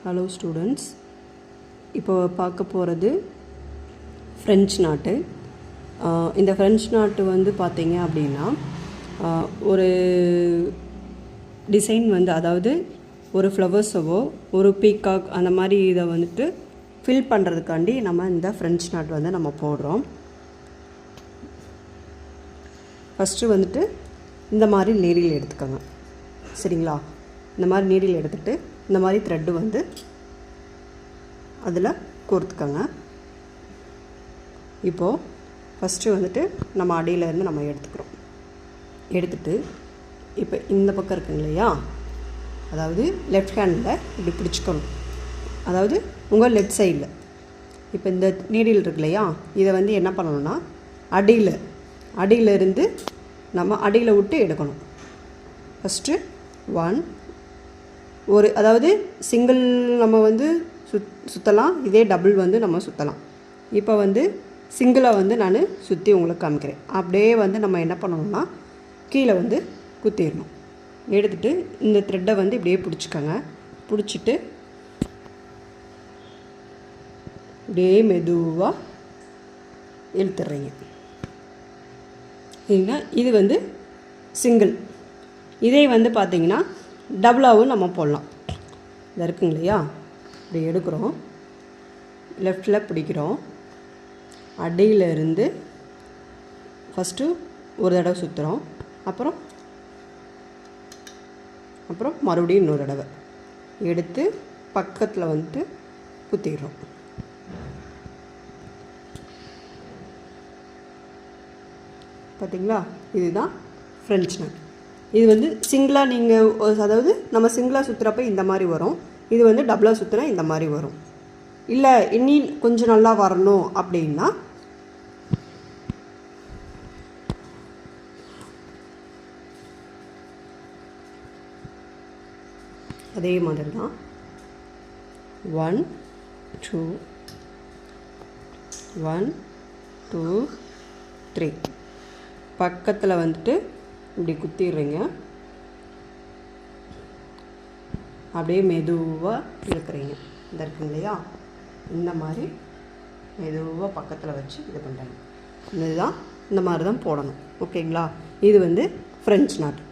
Hello students, இப்போ பார்க்க போகிறது ஃப்ரெஞ்ச் நாட்டு. இந்த ஃப்ரெஞ்ச் நாட்டு வந்து பார்த்தீங்க அப்படின்னா ஒரு டிசைன் வந்து, அதாவது ஒரு ஃப்ளவர்ஸவோ ஒரு பீகாக் அந்த மாதிரி இதை வந்துட்டு ஃபில் பண்ணுறதுக்காண்டி நம்ம இந்த ஃப்ரெஞ்ச் நாட் வந்து நம்ம போடுறோம். ஃபஸ்ட்டு வந்துட்டு இந்த மாதிரி நீடில் எடுத்துக்கோங்க, சரிங்களா? இந்த மாதிரி நீடில் எடுத்துகிட்டு இந்த மாதிரி த்ரெட்டு வந்து அதில் கோர்த்துக்கோங்க. இப்போது ஃபஸ்ட்டு வந்துட்டு நம்ம அடியிலேருந்து நம்ம எடுத்துகிட்டு இப்போ இந்த பக்கம் இருக்குங்க இல்லையா, அதாவது லெஃப்ட் ஹேண்டில் இப்படி பிடிச்சிக்கணும், அதாவது உங்கள் லெஃப்ட் சைடில். இப்போ இந்த நீடில் இருக்கு இல்லையா, இதை வந்து என்ன பண்ணணும்னா அடியிலிருந்து நம்ம அடியில் விட்டு எடுக்கணும். ஃபஸ்ட்டு அதாவது சிங்கிள் நம்ம வந்து சுற்றலாம், இதே டபுள் வந்து நம்ம சுற்றலாம். இப்போ வந்து சிங்கிளை வந்து நான் சுற்றி உங்களுக்கு காமிக்கிறேன். அப்படியே வந்து நம்ம என்ன பண்ணணும்னா கீழே வந்து குத்திடணும். எடுத்துகிட்டு இந்த த்ரெட்டை வந்து இப்படியே பிடிச்சிக்கோங்க. பிடிச்சிட்டு இப்படியே மெதுவாக இழுத்துடுறீங்க. சரிங்களா? இது வந்து சிங்கிள். இதே வந்து பார்த்திங்கன்னா டபுளாகவும் நம்ம போடலாம். இது இருக்குங்க இல்லையா, இப்படி எடுக்கிறோம், லெஃப்டில் பிடிக்கிறோம், அடியிலிருந்து ஃபஸ்ட்டு ஒரு தடவை சுற்றுறோம், அப்புறம் மறுபடியும் இன்னொரு தடவை எடுத்து பக்கத்தில் வந்துட்டு குத்திடுறோம். பார்த்திங்களா? இதுதான் ஃப்ரெஞ்ச் நாட். இது வந்து சிங்கிளாக நீங்கள், அதாவது நம்ம சிங்கிளாக சுற்றுறப்ப இந்த மாதிரி வரும், இது வந்து டபுளாக சுற்றுனா இந்த மாதிரி வரும். இல்லை இனி கொஞ்சம் நல்லா வரணும் அப்படின்னா அதே மாதிரி தான் 1 2 3 பக்கத்தில் வந்துட்டு இப்படி குத்திடுறீங்க. அப்படியே மெதுவாக இழுக்கிறீங்க. இந்த இருக்குங்க இல்லையா, இந்த மாதிரி மெதுவாக பக்கத்தில் வச்சு இது பண்ணுறாங்க. இதுதான் இந்த மாதிரி தான் போடணும். ஓகேங்களா? இது வந்து ஃப்ரெஞ்ச் நாட்.